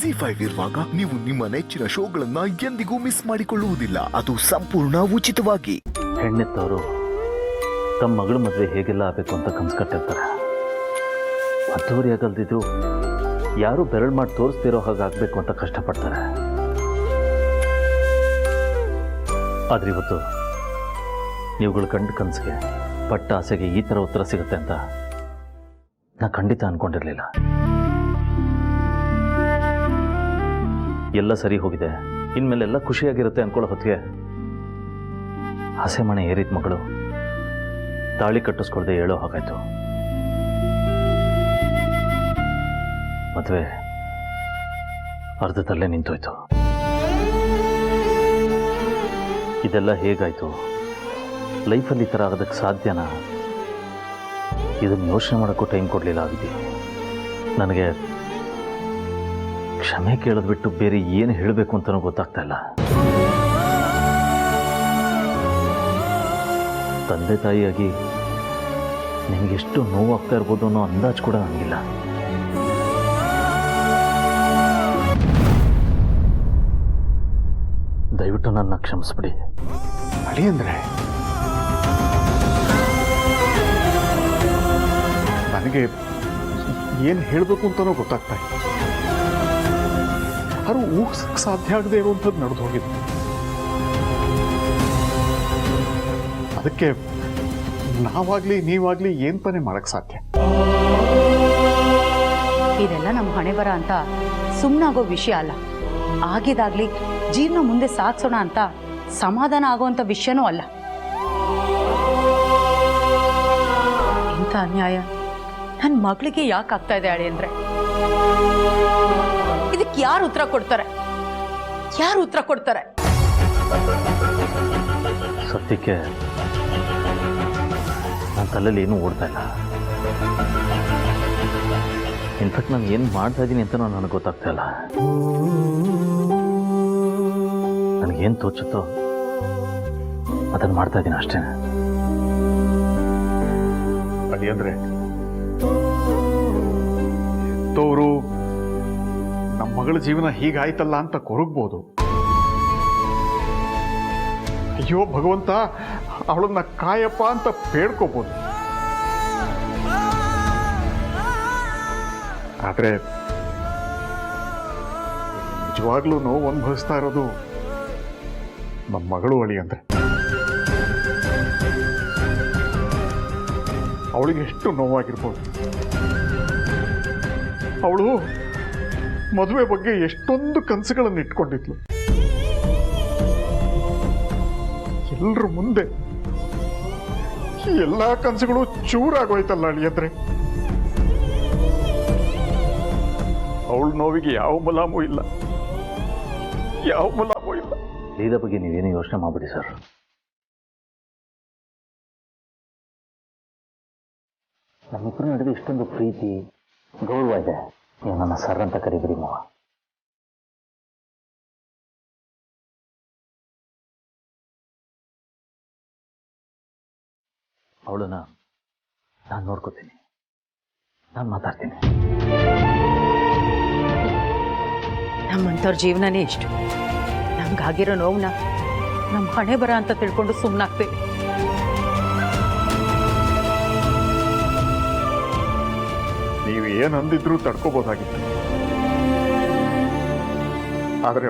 ZEE5 ಇರುವಾಗ ನೀವು ನಿಮ್ಮ ನೆಚ್ಚಿನ ಶೋಗಳನ್ನ ಎಂದಿಗೂ ಮಿಸ್ ಮಾಡಿಕೊಳ್ಳುವುದಿಲ್ಲ. ಅದು ಸಂಪೂರ್ಣ ಉಚಿತವಾಗಿ. ಹೆಣ್ಣೆತ್ತವರು ತಮ್ಮ ಮಗಳ ಮದುವೆ ಹೇಗೆಲ್ಲ ಆಗಬೇಕು ಅಂತ ಕನಸು ಕಟ್ಟಿರ್ತಾರೆ. ಅದ್ದೂರಿಯಾಗಲ್ದಿದ್ರು ಯಾರು ಬೆರಳು ಮಾಡಿ ತೋರಿಸ್ತಿರೋ ಹಾಗಾಗಬೇಕು ಅಂತ ಕಷ್ಟಪಡ್ತಾರೆ. ಆದರೆ ಇವತ್ತು ನೀವುಗಳು ಕಂಡು ಕನಸಿಗೆ ಪಟ್ಟ ಆಸೆಗೆ ಈ ಥರ ಉತ್ತರ ಸಿಗುತ್ತೆ ಅಂತ ನಾ ಖಂಡಿತ ಅಂದ್ಕೊಂಡಿರಲಿಲ್ಲ. ಎಲ್ಲ ಸರಿ ಹೋಗಿದೆ, ಇನ್ಮೇಲೆಲ್ಲ ಖುಷಿಯಾಗಿರುತ್ತೆ ಅಂದ್ಕೊಳ್ಳೋ ಹೊತ್ತಿಗೆ ಆಸೆ ಮನೆ ಏರಿದ ಮಗಳು ತಾಳಿ ಕಟ್ಟಿಸ್ಕೊಳ್ದೆ ಹೇಳೋ ಹಾಗಾಯ್ತು. ಮದುವೆ ಅರ್ಧದಲ್ಲೇ ನಿಂತೋಯ್ತು. ಇದೆಲ್ಲ ಹೇಗಾಯ್ತು? ಲೈಫಲ್ಲಿ ಈ ಥರ ಆಗೋದಕ್ಕೆ ಸಾಧ್ಯನಾ? ಇದನ್ನು ಯೋಚನೆ ಮಾಡೋಕ್ಕೂ ಟೈಮ್ ಕೊಡಲಿಲ್ಲ ಆಗಿದೆ. ನನಗೆ ಕ್ಷಮೆ ಕೇಳೋದು ಬಿಟ್ಟು ಬೇರೆ ಏನು ಹೇಳಬೇಕು ಅಂತಲೂ ಗೊತ್ತಾಗ್ತಾ ಇಲ್ಲ. ತಂದೆ ತಾಯಿಯಾಗಿ ನಿಮಗೆಷ್ಟು ನೋವಾಗ್ತಾ ಇರ್ಬೋದು ಅನ್ನೋ ಅಂದಾಜು ಕೂಡ ನನಗಿಲ್ಲ. ದಯವಿಟ್ಟು ನನ್ನ ಕ್ಷಮಿಸ್ಬಿಡಿ. ಅಳಿ ಅಂದರೆ ನನಗೆ ಏನು ಹೇಳಬೇಕು ಅಂತಲೂ ಗೊತ್ತಾಗ್ತಾ ಇಲ್ಲ. ಯಾರು ಊಹಿಸಕ್ಕೆ ಸಾಧ್ಯ ಆಗದೆ ಇರುವಂಥದ್ದು ನಡೆದು ಹೋಗಿದೆ. ಅದಕ್ಕೆ ನಾವಾಗ್ಲಿ ನೀವಾಗ್ಲಿ ಏನ್ ತಾನೇ ಮಾಡಕ್ ಸಾಧ್ಯ? ಇದೆಲ್ಲ ನಮ್ಮ ಹಣೆ ಬರ ಅಂತ ಸುಮ್ಮನಾಗೋ ವಿಷಯ ಅಲ್ಲ. ಆಗಿದಾಗ್ಲಿ ಜೀವನ ಮುಂದೆ ಸಾಗಿಸೋಣ ಅಂತ ಸಮಾಧಾನ ಆಗೋವಂಥ ವಿಷಯನೂ ಅಲ್ಲ. ಇಂಥ ಅನ್ಯಾಯ ನನ್ನ ಮಗಳಿಗೆ ಯಾಕೆ ಆಗ್ತಾ ಇದೆ ಅಳಿ ಅಂದ್ರೆ ಇದಕ್ಕೆ ಯಾರು ಉತ್ತರ ಕೊಡ್ತಾರೆ? ಯಾರು ಉತ್ತರ ಕೊಡ್ತಾರೆ? ಸತ್ಯಕ್ಕೆ ನನ್ನ ತಲೆಯಲ್ಲಿ ಏನೂ ಓಡ್ತಾ ಇಲ್ಲ. ಇನ್ಫ್ಯಾಕ್ಟ್ ನಾನು ಏನು ಮಾಡ್ತಾ ಇದ್ದೀನಿ ಅಂತ ನನಗೆ ಗೊತ್ತಾಗ್ತಾ ಇಲ್ಲ. ನನಗೇನು ತೋಚುತ್ತೋ ಅದನ್ನು ಮಾಡ್ತಾ ಇದ್ದೀನಿ ಅಷ್ಟೇ. ಅಡಿ ಅಂದ್ರೆ ತೋರು ನಮ್ಮ ಮಗಳ ಜೀವನ ಹೀಗಾಯ್ತಲ್ಲ ಅಂತ ಕೊರಗ್ಬೋದು. ಅಯ್ಯೋ ಭಗವಂತ ಅವಳನ್ನ ಕಾಯಪ್ಪ ಅಂತ ಬೇಡ್ಕೋಬಹುದು. ಆದ್ರೆ ನಿಜವಾಗ್ಲೂ ನೋವು ಅನುಭವಿಸ್ತಾ ಇರೋದು ನಮ್ಮ ಮಗಳು ಅಳಿ ಅಂದ್ರೆ. ಅವಳಿಗೆ ಎಷ್ಟು ನೋವಾಗಿರ್ಬೋದು. ಅವಳು ಮದುವೆ ಬಗ್ಗೆ ಎಷ್ಟೊಂದು ಕನಸುಗಳನ್ನು ಇಟ್ಕೊಂಡಿದ್ಲು. ಎಲ್ಲರ ಮುಂದೆ ಎಲ್ಲಾ ಕನಸುಗಳು ಚೂರಾಗೋಯ್ತಲ್ಲ ಅಳಿಯದ್ರೆ. ಅವಳ ನೋವಿಗೆ ಯಾವ ಮುಲಾಮೂ ಇಲ್ಲ, ಯಾವ ಮುಲಾಮೂ ಇಲ್ಲ. ಲೀಲಾ ಬಗ್ಗೆ ನೀವೇನು ಯೋಚನೆ ಮಾಡ್ಬಿಡಿ ಸರ್. ನಮ್ಮಿಬ್ಬರ ನಡುವೆ ಇಷ್ಟೊಂದು ಪ್ರೀತಿ ಗೌರವ ಇದೆ. ನೀವು ನನ್ನ ಸರ್ ಅಂತ ಕರಿಬಿಡಿ ಮಾವ. ಅವಳನ್ನ ನಾನು ನೋಡ್ಕೋತೀನಿ, ನಾನು ಮಾತಾಡ್ತೀನಿ. ನಮ್ಮಂಥವ್ರ ಜೀವನನೇ ಇಷ್ಟು. ನಮ್ಗಾಗಿರೋ ನೋವನ್ನ ನಮ್ಮ ಹಣೆ ಬರ ಅಂತ ತಿಳ್ಕೊಂಡು ಸುಮ್ಮನಾಗ್ತೇವೆ. ನೀವು ಏನು ಅಂದಿದ್ರೂ ತಡ್ಕೋಬಹುದಾಗಿತ್ತು. ಆದ್ರೆ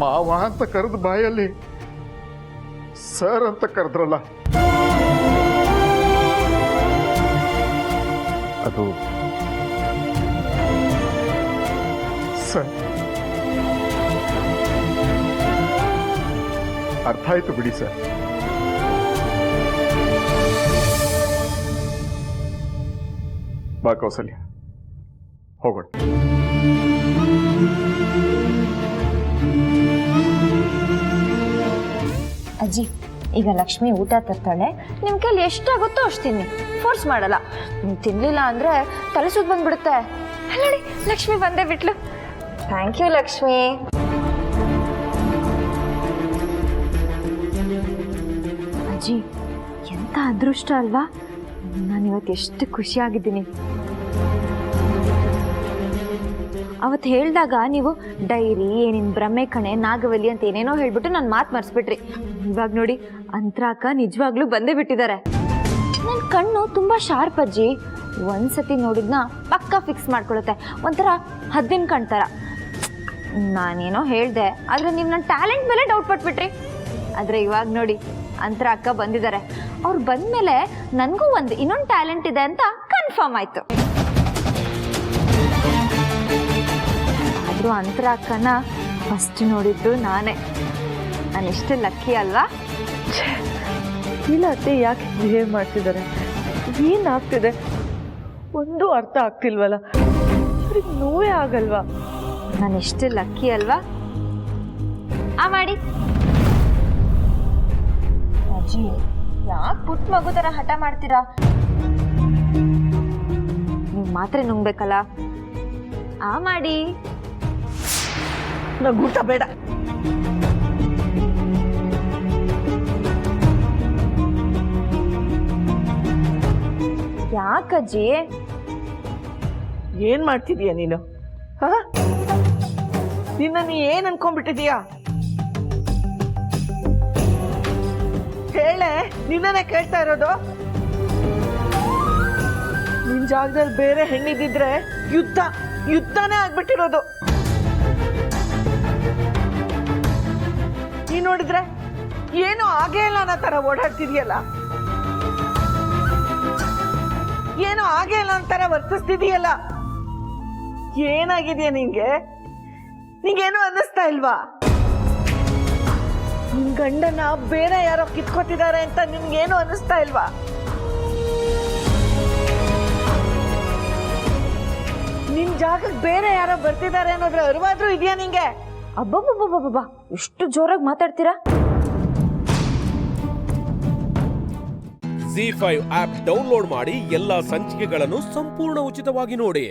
ಮಾವ ಅಂತ ಕರೆದ ಬಾಯಲ್ಲಿ ಸರ್ ಅಂತ ಕರೆದ್ರಲ್ಲ, ಅದು ಸರ್ ಅರ್ಥ ಆಯ್ತು ಬಿಡಿ ಸರ್. ಬಾ ಕೌಸಲ್ಯ, ಹೋಗೋಣ. ಅಜ್ಜಿ, ಈಗ ಲಕ್ಷ್ಮಿ ಊಟ ತರ್ತಾಳೆ. ನಿಮ್ಮ ಕೈಲಿ ಎಷ್ಟಾಗುತ್ತೋ ಅಷ್ಟು ತಿನ್ನಿ, ಫೋರ್ಸ್ ಮಾಡಲ್ಲ. ತಿನ್ಲಿಲ್ಲ ಅಂದ್ರೆ ತಲೆ ಸುತ್ತ ಬಂದ್ಬಿಡುತ್ತೆ. ನೋಡಿ, ಲಕ್ಷ್ಮಿ ಬಂದೇ ಬಿಟ್ಲು. Thank you Lakshmi. ಅಜ್ಜಿ, ಎಂಥ ಅದೃಷ್ಟ ಅಲ್ವಾ? ನಾನಿವತ್ತು ಎಷ್ಟು ಖುಷಿಯಾಗಿದ್ದೀನಿ. ಅವತ್ತು ಹೇಳಿದಾಗ ನೀವು ಡೈರಿ ಏನಿನ್ ಭ್ರಮೆ ಕಣೆ ನಾಗವಲ್ಲಿ ಅಂತ ಏನೇನೋ ಹೇಳ್ಬಿಟ್ಟು ನನ್ನ ಮಾತು ಮರ್ಸ್ಬಿಟ್ರಿ. ಇವಾಗ ನೋಡಿ ಅಂತರ ಅಕ್ಕ ನಿಜವಾಗ್ಲೂ ಬಂದೇ ಬಿಟ್ಟಿದ್ದಾರೆ. ನನ್ನ ಕಣ್ಣು ತುಂಬ ಶಾರ್ಪ್ ಅಜ್ಜಿ. ಒಂದ್ಸತಿ ನೋಡಿದ್ನ ಪಕ್ಕ ಫಿಕ್ಸ್ ಮಾಡ್ಕೊಳುತ್ತೆ, ಒಂಥರ ಹದ್ದಿನ ಕಣ್ತಾರ. ನಾನೇನೋ ಹೇಳಿದೆ, ಆದರೆ ನೀವು ನನ್ನ ಟ್ಯಾಲೆಂಟ್ ಮೇಲೆ ಡೌಟ್ ಪಟ್ಬಿಟ್ರಿ. ಆದರೆ ಇವಾಗ ನೋಡಿ ಅಂತರ ಅಕ್ಕ ಬಂದಿದ್ದಾರೆ. ಅವ್ರು ಬಂದಮೇಲೆ ನನಗೂ ಇನ್ನೊಂದು ಟ್ಯಾಲೆಂಟ್ ಇದೆ ಅಂತ ಕನ್ಫರ್ಮ್ ಆಯಿತು. ಆದರೂ ಅಂತರ ಅಕ್ಕನ ಫಸ್ಟ್ ನೋಡಿದ್ದು ನಾನೇ. ನಾನೆಷ್ಟು ಲಕ್ಕಿ ಅಲ್ವಾ? ಇಲ್ಲ ಅತ್ತೆ, ಯಾಕೆ ಬಿಹೇವ್ ಮಾಡ್ತಿದ್ದಾರೆ? ಏನಾಗ್ತಿದೆ ಒಂದು ಅರ್ಥ ಆಗ್ತಿಲ್ವಲ್ಲ. ಅವ್ರಿಗೆ ನೋವೇ ಆಗಲ್ವಾ? ನಾನೆಷ್ಟು ಲಕ್ಕಿ ಅಲ್ವಾ? ಆ ಮಾಡಿ ಅಜ್ಜಿ, ಯಾಕೆ ಪುಟ್ಟ ಮಗು ಥರ ಹಠ ಮಾಡ್ತೀರಾ? ನೀವು ಮಾತ್ರೆ ನುಂಗ್ಬೇಕಲ್ಲ, ಆ ಮಾಡಿ. ನಂಗೆ ಊಟ ಬೇಡ. ಯಾಕಜ್ಜಿ? ಏನ್ ಮಾಡ್ತಿದೀಯ ನೀನು? ನಿನ್ನ ನೀ ಏನ್ ಅನ್ಕೊಂಡ್ಬಿಟ್ಟಿದೀಯ? ಹೇಳೆ, ನಿನ್ನನ್ನೇ ಕೇಳ್ತಾ ಇರೋದು. ನಿನ್ ಜಾಗದಲ್ಲಿ ಬೇರೆ ಹೆಣ್ಣಿದ್ದಿದ್ರೆ ಯುದ್ಧನೇ ಆಗ್ಬಿಟ್ಟಿರೋದು. ನೀ ನೋಡಿದ್ರೆ ಏನು ಆಗೇ ಇಲ್ಲ ಅನ್ನೋ ತರ ಓಡಾಡ್ತಿದೀಯಲ್ಲ, ಏನೋ ಆಗೇ ಇಲ್ಲ ಅಂತಾರ ವರ್ತಿಸ್ತಿದೀಯಲ್ಲ. ಏನಾಗಿದೆಯಾ ನಿಂಗೆ? ನಿಂಗೇನು ಅನ್ನಿಸ್ತಾ ಇಲ್ವಾ? ನಿನ್ ಗಂಡನ ಬೇರೆ ಯಾರೋ ಕಿತ್ಕೋತಿದ್ದಾರೆ ಅಂತ ನಿನ್ಗೇನು ಅನ್ನಿಸ್ತಾ ಇಲ್ವಾ? ನಿನ್ ಜಾಗಕ್ಕೆ ಬೇರೆ ಯಾರೋ ಬರ್ತಿದ್ದಾರೆ ಅನ್ನೋದ್ರ ಅರಿವಾದ್ರೂ ಇದೆಯಾ ನಿಂಗೆ? ಅಬ್ಬಬ್ಬಬ್ಬಬ್ಬಬ್ಬ, ಎಷ್ಟು ಜೋರಾಗಿ ಮಾತಾಡ್ತೀರಾ? ZEE5 ಆಪ್ ಡೌನ್ಲೋಡ್ ಮಾಡಿ ಎಲ್ಲಾ ಸಂಚಿಕೆಗಳನ್ನು ಸಂಪೂರ್ಣ ಉಚಿತವಾಗಿ ನೋಡಿ.